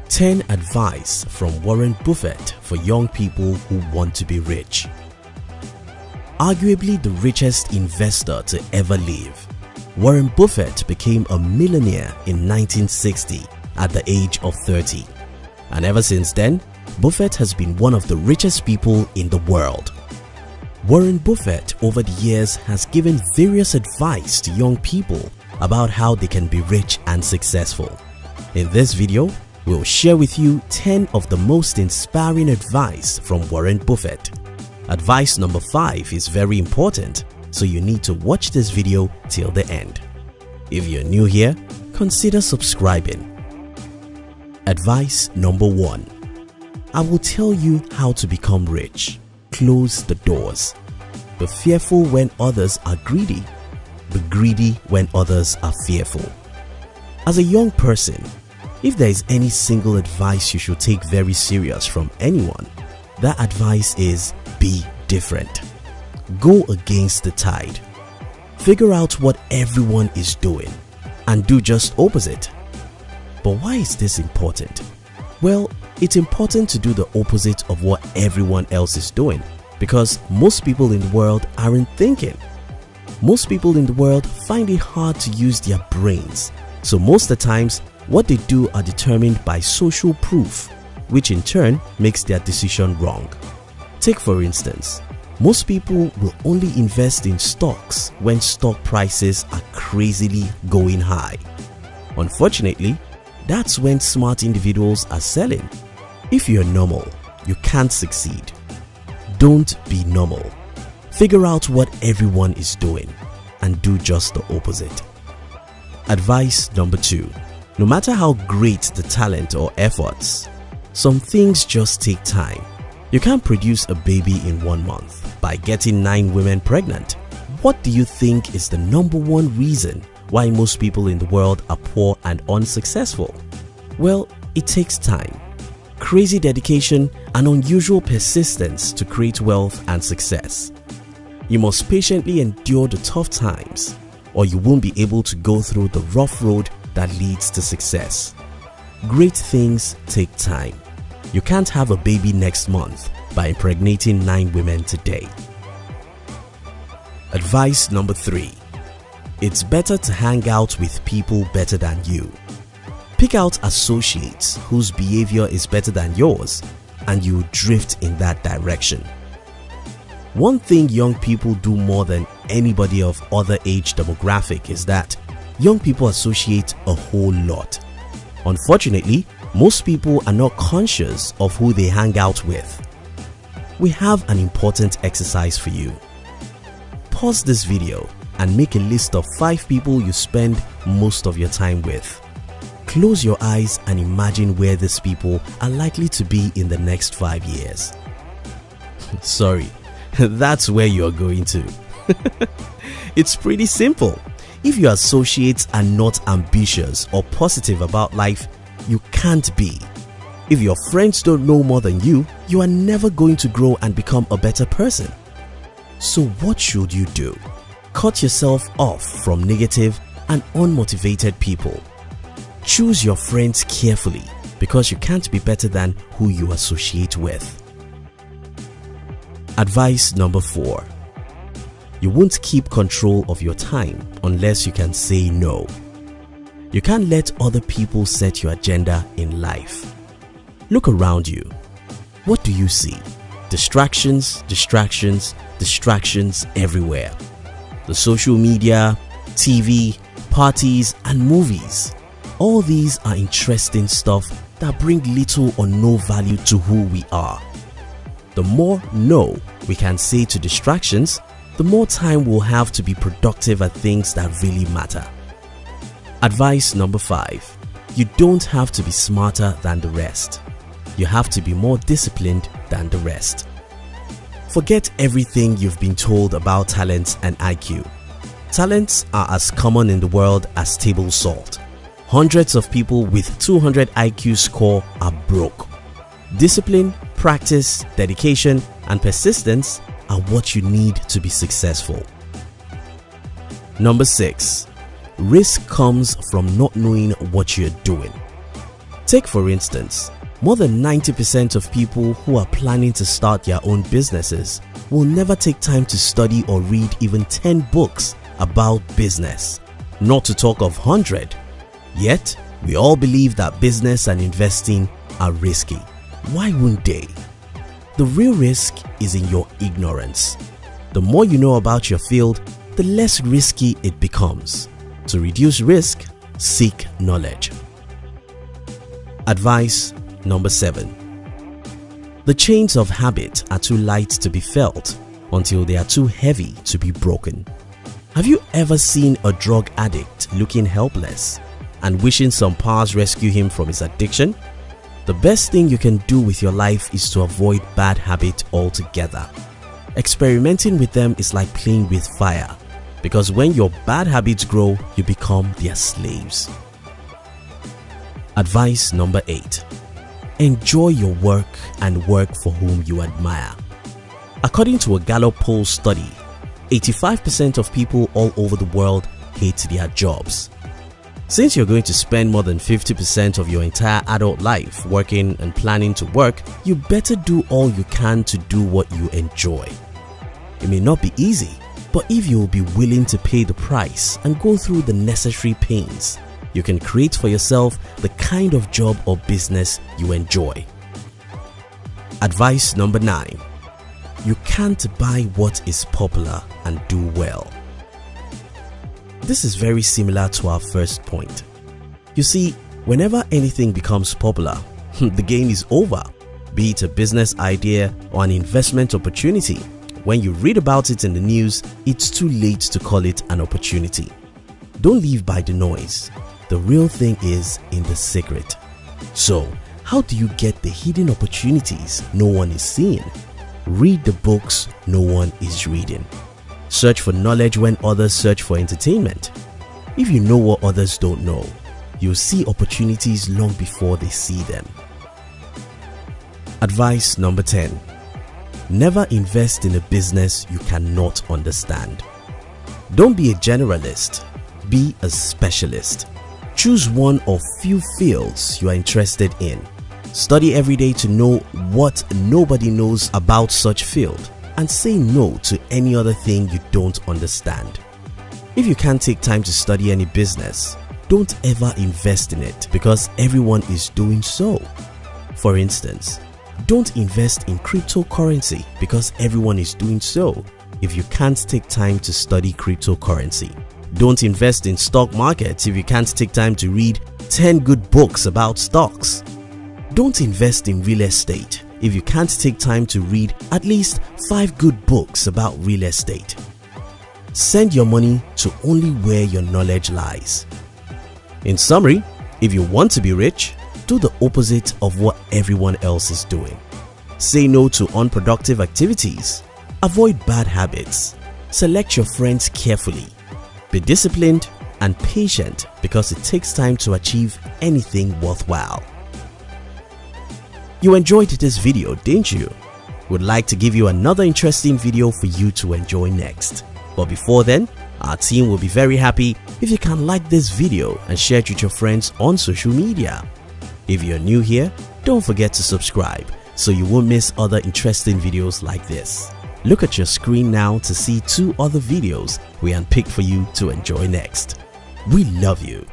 10 Advice from Warren Buffett for young people who want to be rich. Arguably the richest investor to ever live, Warren Buffett became a millionaire in 1960 at the age of 30. And ever since then, Buffett has been one of the richest people in the world. Warren Buffett over the years has given various advice to young people about how they can be rich and successful. In this video, we'll share with you 10 of the most inspiring advice from Warren Buffett. Advice number 5 is very important, so you need to watch this video till the end. If you're new here, consider subscribing. Advice number 1. I will tell you how to become rich. Close the doors. Be fearful when others are greedy. Be greedy when others are fearful. As a young person, if there is any single advice you should take very serious from anyone, that advice is be different. Go against the tide. Figure out what everyone is doing and do just opposite. But why is this important? Well, it's important to do the opposite of what everyone else is doing because most people in the world aren't thinking. Most people in the world find it hard to use their brains, so most of the times what they do are determined by social proof, which in turn makes their decision wrong. Take for instance, most people will only invest in stocks when stock prices are crazily going high. Unfortunately, that's when smart individuals are selling. If you're normal, you can't succeed. Don't be normal. Figure out what everyone is doing and do just the opposite. Advice number 2. No matter how great the talent or efforts, some things just take time. You can't produce a baby in 1 month by getting 9 women pregnant. What do you think is the number 1 reason why most people in the world are poor and unsuccessful? Well, it takes time, crazy dedication, and unusual persistence to create wealth and success. You must patiently endure the tough times, or you won't be able to go through the rough road that leads to success. Great things take time. You can't have a baby next month by impregnating 9 women today. Advice number 3. It's better to hang out with people better than you. Pick out associates whose behavior is better than yours and you drift in that direction. One thing young people do more than anybody of other age demographic is that young people associate a whole lot. Unfortunately, most people are not conscious of who they hang out with. We have an important exercise for you. Pause this video and make a list of 5 people you spend most of your time with. Close your eyes and imagine where these people are likely to be in the next 5 years. Sorry, that's where you are going to. It's pretty simple. If your associates are not ambitious or positive about life, you can't be. If your friends don't know more than you are never going to grow and become a better person. So what should you do? Cut yourself off from negative and unmotivated people. Choose your friends carefully because you can't be better than who you associate with. Advice number 4. You won't keep control of your time unless you can say no. You can't let other people set your agenda in life. Look around you. What do you see? Distractions, distractions, distractions everywhere. The social media, TV, parties, and movies. All these are interesting stuff that bring little or no value to who we are. The more no we can say to distractions, the more time we'll have to be productive at things that really matter. Advice number 5. You don't have to be smarter than the rest. You have to be more disciplined than the rest. Forget everything you've been told about talents and IQ. Talents are as common in the world as table salt. Hundreds of people with 200 IQ score are broke. Discipline, practice, dedication, and persistence are what you need to be successful. Number 6. Risk comes from not knowing what you're doing. Take for instance, more than 90% of people who are planning to start their own businesses will never take time to study or read even 10 books about business, not to talk of 100. Yet, we all believe that business and investing are risky. Why wouldn't they? The real risk is in your ignorance. The more you know about your field, the less risky it becomes. To reduce risk, seek knowledge. Advice number 7. The chains of habit are too light to be felt until they are too heavy to be broken. Have you ever seen a drug addict looking helpless and wishing some powers rescue him from his addiction? The best thing you can do with your life is to avoid bad habits altogether. Experimenting with them is like playing with fire, because when your bad habits grow, you become their slaves. Advice number 8. Enjoy your work and work for whom you admire. According to a Gallup poll study, 85% of people all over the world hate their jobs. Since you're going to spend more than 50% of your entire adult life working and planning to work, you better do all you can to do what you enjoy. It may not be easy, but if you will be willing to pay the price and go through the necessary pains, you can create for yourself the kind of job or business you enjoy. Advice number 9. You can't buy what is popular and do well. This is very similar to our first point. You see, whenever anything becomes popular, the game is over. Be it a business idea or an investment opportunity, when you read about it in the news, it's too late to call it an opportunity. Don't live by the noise. The real thing is in the secret. So, how do you get the hidden opportunities no one is seeing? Read the books no one is reading. Search for knowledge when others search for entertainment. If you know what others don't know, you'll see opportunities long before they see them. Advice number 10. Never invest in a business you cannot understand. Don't be a generalist, be a specialist. Choose one or few fields you are interested in. Study every day to know what nobody knows about such field, and say no to any other thing you don't understand. If you can't take time to study any business, don't ever invest in it because everyone is doing so. For instance, don't invest in cryptocurrency because everyone is doing so if you can't take time to study cryptocurrency. Don't invest in stock markets if you can't take time to read 10 good books about stocks. Don't invest in real estate if you can't take time to read at least 5 good books about real estate. Send your money to only where your knowledge lies. In summary, if you want to be rich, do the opposite of what everyone else is doing. Say no to unproductive activities. Avoid bad habits. Select your friends carefully. Be disciplined and patient because it takes time to achieve anything worthwhile. You enjoyed this video, didn't you? Would like to give you another interesting video for you to enjoy next. But before then, our team will be very happy if you can like this video and share it with your friends on social media. If you're new here, don't forget to subscribe so you won't miss other interesting videos like this. Look at your screen now to see 2 other videos we unpicked for you to enjoy next. We love you.